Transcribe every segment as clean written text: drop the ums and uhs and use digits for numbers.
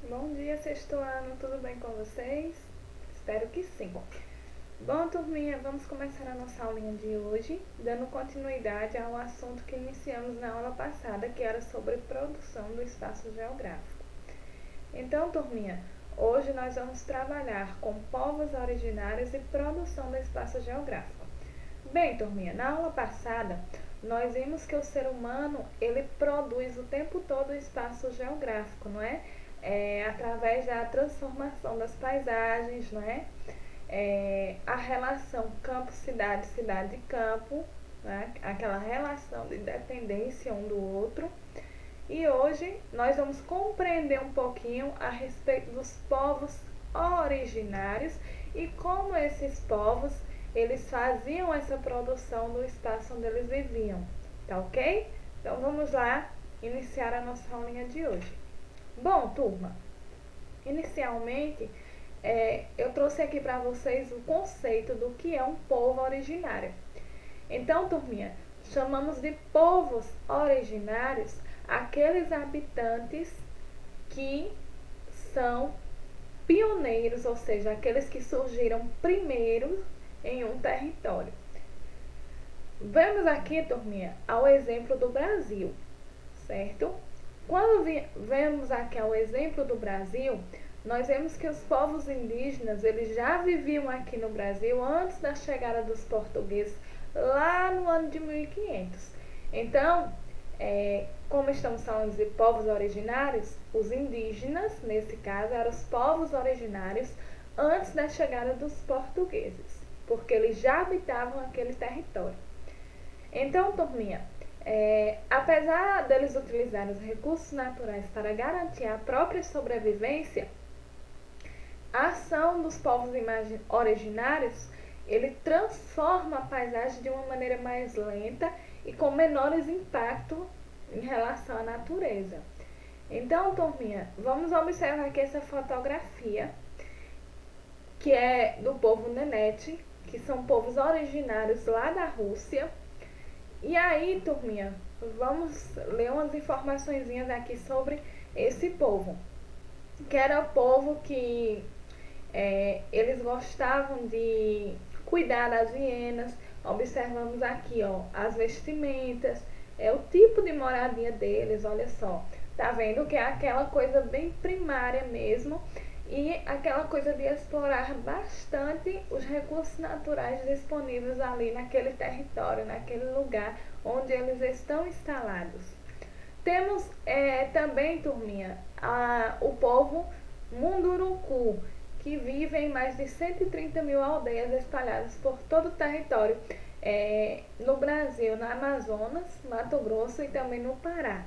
Bom dia, sexto ano, tudo bem com vocês? Espero que sim. Bom, turminha, vamos começar a nossa aulinha de hoje, dando continuidade ao assunto que iniciamos na aula passada, que era sobre produção do espaço geográfico. Então, turminha, hoje nós vamos trabalhar com povos originários e produção do espaço geográfico. Bem, turminha, na aula passada nós vimos que o ser humano ele produz o tempo todo o espaço geográfico, não é? Através da transformação das paisagens, não é? A relação campo-cidade, cidade-campo, né? Aquela relação de dependência um do outro. E hoje nós vamos compreender um pouquinho a respeito dos povos originários e como esses povos eles faziam essa produção do espaço onde eles viviam, tá ok? Então vamos lá iniciar a nossa aulinha de hoje. Bom, turma, inicialmente eu trouxe aqui para vocês o conceito do que é um povo originário. Então, turminha, chamamos de povos originários aqueles habitantes que são pioneiros, ou seja, aqueles que surgiram primeiro em um território. Vamos aqui, turminha, ao exemplo do Brasil, certo? Quando vemos aqui ao exemplo do Brasil, nós vemos que os povos indígenas eles já viviam aqui no Brasil antes da chegada dos portugueses, lá no ano de 1500. Então, como estamos falando de povos originários, os indígenas, nesse caso, eram os povos originários antes da chegada dos portugueses, porque eles já habitavam aquele território. Então, turminha, apesar deles utilizarem os recursos naturais para garantir a própria sobrevivência, a ação dos povos originários ele transforma a paisagem de uma maneira mais lenta e com menores impactos em relação à natureza. Então, turminha, vamos observar aqui essa fotografia, que é do povo Nenete, que são povos originários lá da Rússia. E aí, turminha, vamos ler umas informaçõezinhas aqui sobre esse povo, que era o povo que eles gostavam de cuidar das hienas. Observamos aqui, ó, as vestimentas, o tipo de moradia deles, olha só. Tá vendo que é aquela coisa bem primária mesmo e aquela coisa de explorar bastante os recursos naturais disponíveis ali naquele território, naquele lugar onde eles estão instalados. Temos também, turminha, o povo Munduruku, que vive em mais de 130 mil aldeias espalhadas por todo o território no Brasil, no Amazonas, Mato Grosso e também no Pará.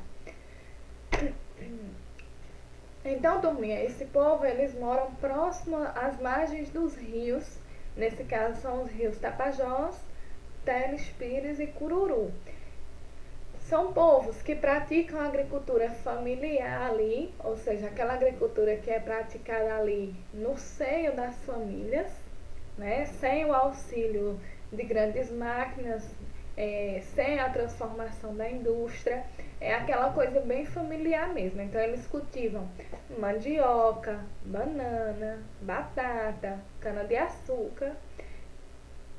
Então, turminha, esse povo eles moram próximo às margens dos rios, nesse caso são os rios Tapajós, Telespires e Cururu. São povos que praticam agricultura familiar ali, ou seja, aquela agricultura que é praticada ali no seio das famílias, né, sem o auxílio de grandes máquinas, sem a transformação da indústria, é aquela coisa bem familiar mesmo. Então eles cultivam mandioca, banana, batata, cana-de-açúcar,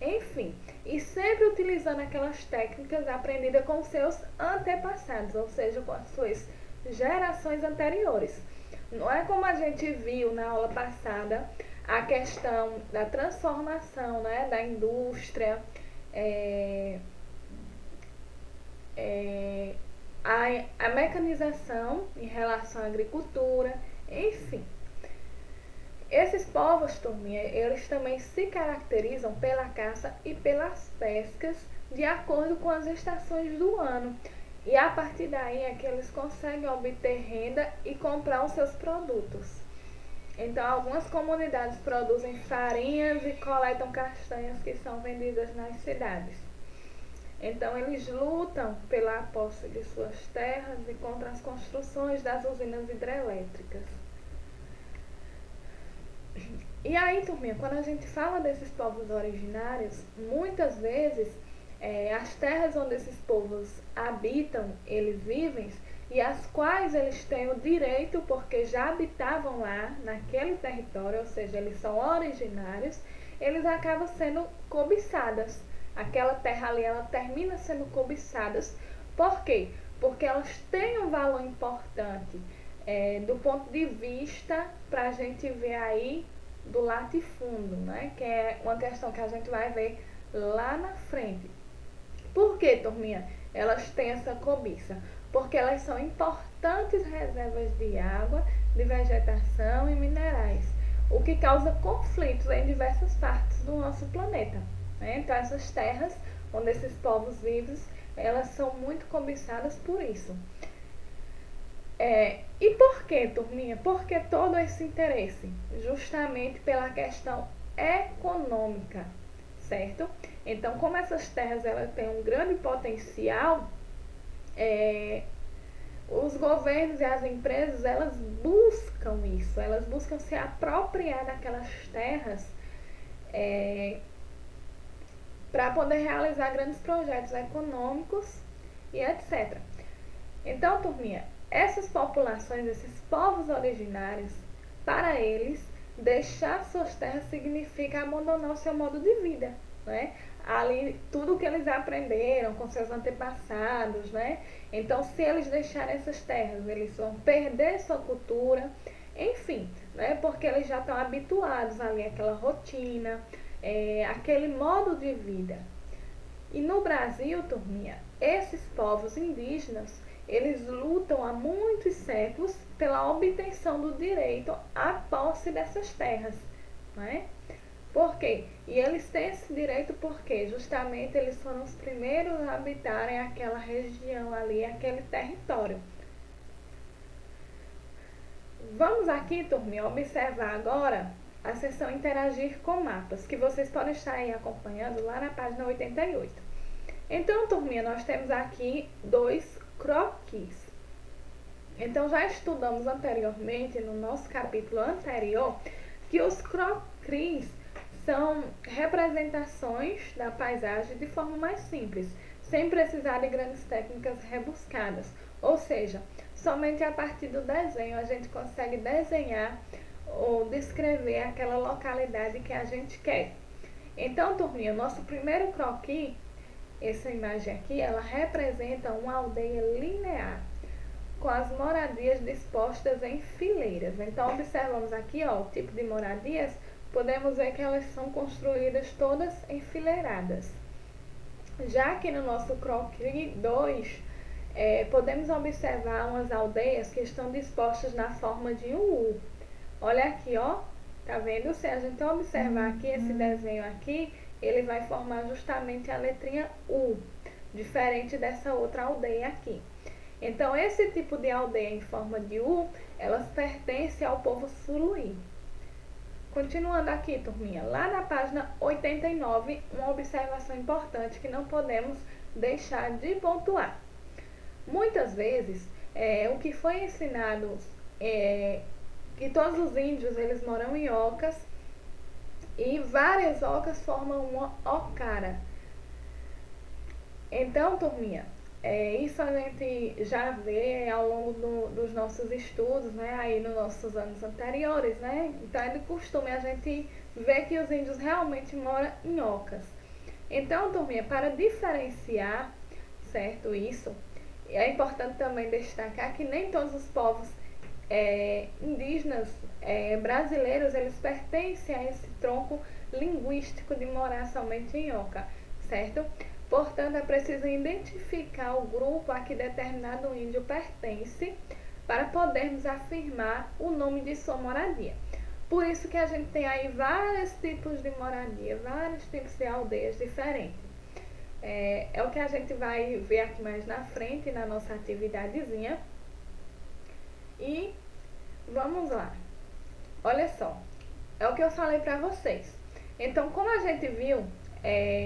enfim, e sempre utilizando aquelas técnicas aprendidas com seus antepassados, ou seja, com as suas gerações anteriores. Não é como a gente viu na aula passada a questão da transformação, né, da indústria, a mecanização em relação à agricultura, enfim. Esses povos, turminha, eles também se caracterizam pela caça e pelas pescas de acordo com as estações do ano. E a partir daí é que eles conseguem obter renda e comprar os seus produtos. Então, algumas comunidades produzem farinhas e coletam castanhas que são vendidas nas cidades. Então, eles lutam pela posse de suas terras e contra as construções das usinas hidrelétricas. E aí, turminha, quando a gente fala desses povos originários, muitas vezes as terras onde esses povos habitam, eles vivem, e as quais eles têm o direito porque já habitavam lá naquele território, ou seja, eles são originários, eles acabam sendo cobiçadas. Aquela terra ali, ela termina sendo cobiçadas. Por quê? Porque elas têm um valor importante do ponto de vista para a gente ver aí do latifúndio, né? Que é uma questão que a gente vai ver lá na frente. Por que, turminha, elas têm essa cobiça? Porque elas são importantes reservas de água, de vegetação e minerais, o que causa conflitos em diversas partes do nosso planeta, né? Então essas terras onde esses povos vivem, elas são muito cobiçadas por isso. E por que, turminha? Por que todo esse interesse? Justamente pela questão econômica, certo? Então, como essas terras elas têm um grande potencial, os governos e as empresas elas buscam isso, elas buscam se apropriar daquelas terras para poder realizar grandes projetos econômicos e etc. Então, turminha, essas populações, esses povos originários, para eles, deixar suas terras significa abandonar o seu modo de vida, né? Ali, tudo que eles aprenderam com seus antepassados, né? Então, se eles deixarem essas terras, eles vão perder sua cultura, enfim, né? Porque eles já estão habituados ali àquela rotina, aquele modo de vida. E no Brasil, turminha, esses povos indígenas, eles lutam há muitos séculos pela obtenção do direito à posse dessas terras, não é? Por quê? E eles têm esse direito porque justamente eles foram os primeiros a habitarem aquela região ali, aquele território. Vamos aqui, turminha, observar agora a seção Interagir com Mapas, que vocês podem estar aí acompanhando lá na página 88. Então, turminha, nós temos aqui 2 croquis. Então, já estudamos anteriormente, no nosso capítulo anterior, que os croquis são representações da paisagem de forma mais simples, sem precisar de grandes técnicas rebuscadas. Ou seja, somente a partir do desenho a gente consegue desenhar ou descrever aquela localidade que a gente quer. Então, turminha, nosso primeiro croquis, essa imagem aqui, ela representa uma aldeia linear, com as moradias dispostas em fileiras. Então, observamos aqui, ó, o tipo de moradias, podemos ver que elas são construídas todas enfileiradas. Já que no nosso croquis 2, podemos observar umas aldeias que estão dispostas na forma de um U. Olha aqui, ó, tá vendo? Se a gente observar aqui esse desenho aqui, ele vai formar justamente a letrinha U, diferente dessa outra aldeia aqui. Então, esse tipo de aldeia em forma de U, elas pertencem ao povo Suluí. Continuando aqui, turminha, lá na página 89, uma observação importante que não podemos deixar de pontuar. Muitas vezes, o que foi ensinado que todos os índios eles moram em ocas e várias ocas formam uma ocara. Então, turminha, isso a gente já vê ao longo dos nossos estudos, né, aí nos nossos anos anteriores, né? Então é de costume a gente ver que os índios realmente moram em ocas. Então, turminha, para diferenciar, certo, isso, é importante também destacar que nem todos os povos indígenas brasileiros, eles pertencem a esse tronco linguístico de morar somente em oca, certo? Portanto, é preciso identificar o grupo a que determinado índio pertence para podermos afirmar o nome de sua moradia. Por isso que a gente tem aí vários tipos de moradia, vários tipos de aldeias diferentes. É o que a gente vai ver aqui mais na frente, na nossa atividadezinha. E vamos lá. Olha só, é o que eu falei para vocês. Então, como a gente viu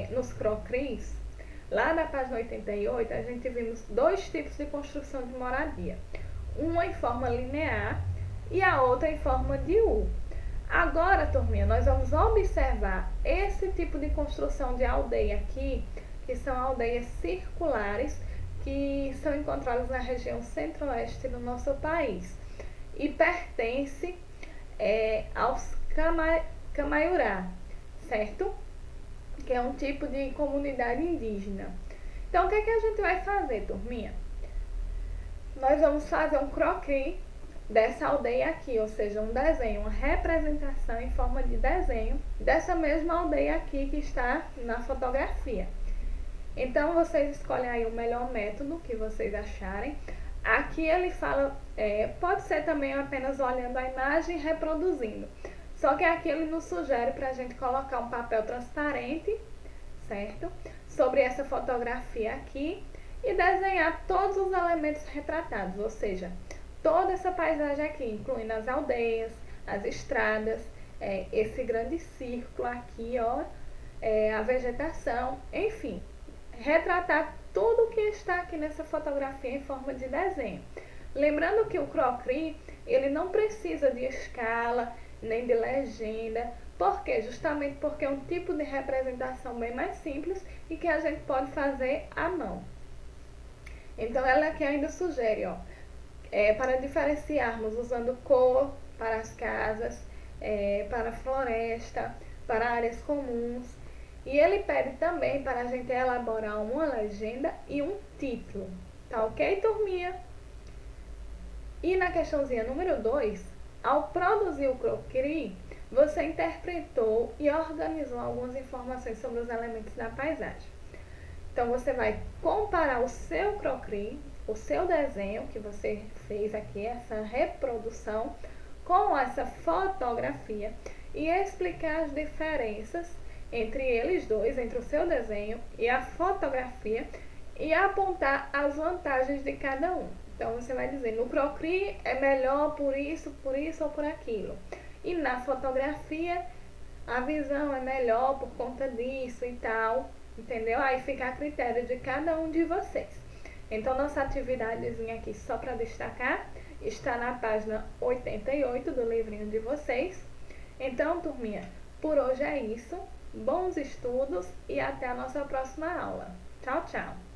nos croquis, lá na página 88, a gente vimos 2 tipos de construção de moradia. Uma em forma linear e a outra em forma de U. Agora, turminha, nós vamos observar esse tipo de construção de aldeia aqui, que são aldeias circulares, que são encontrados na região centro-oeste do nosso país e pertence aos Camaiurá, certo? Que é um tipo de comunidade indígena. Então, o que a gente vai fazer, turminha? Nós vamos fazer um croquis dessa aldeia aqui, ou seja, um desenho, uma representação em forma de desenho dessa mesma aldeia aqui que está na fotografia. Então, vocês escolhem aí o melhor método que vocês acharem. Aqui ele fala, pode ser também apenas olhando a imagem e reproduzindo. Só que aqui ele nos sugere para a gente colocar um papel transparente, certo? Sobre essa fotografia aqui e desenhar todos os elementos retratados, ou seja, toda essa paisagem aqui, incluindo as aldeias, as estradas, esse grande círculo aqui, ó, a vegetação, enfim, retratar tudo o que está aqui nessa fotografia em forma de desenho. Lembrando que o croquis, ele não precisa de escala, nem de legenda. Por quê? Justamente porque é um tipo de representação bem mais simples e que a gente pode fazer à mão. Então, ela aqui ainda sugere, ó, para diferenciarmos usando cor para as casas, para a floresta, para áreas comuns. E ele pede também para a gente elaborar uma legenda e um título. Tá ok, turminha? E na questãozinha número 2, ao produzir o croquis, você interpretou e organizou algumas informações sobre os elementos da paisagem. Então, você vai comparar o seu croquis, o seu desenho que você fez aqui, essa reprodução, com essa fotografia e explicar as diferenças entre eles dois, entre o seu desenho e a fotografia, e apontar as vantagens de cada um. Então, você vai dizer, no croquis é melhor por isso ou por aquilo. E na fotografia, a visão é melhor por conta disso e tal, entendeu? Aí fica a critério de cada um de vocês. Então, nossa atividadezinha aqui, só para destacar, está na página 88 do livrinho de vocês. Então, turminha, por hoje é isso. Bons estudos e até a nossa próxima aula. Tchau, tchau!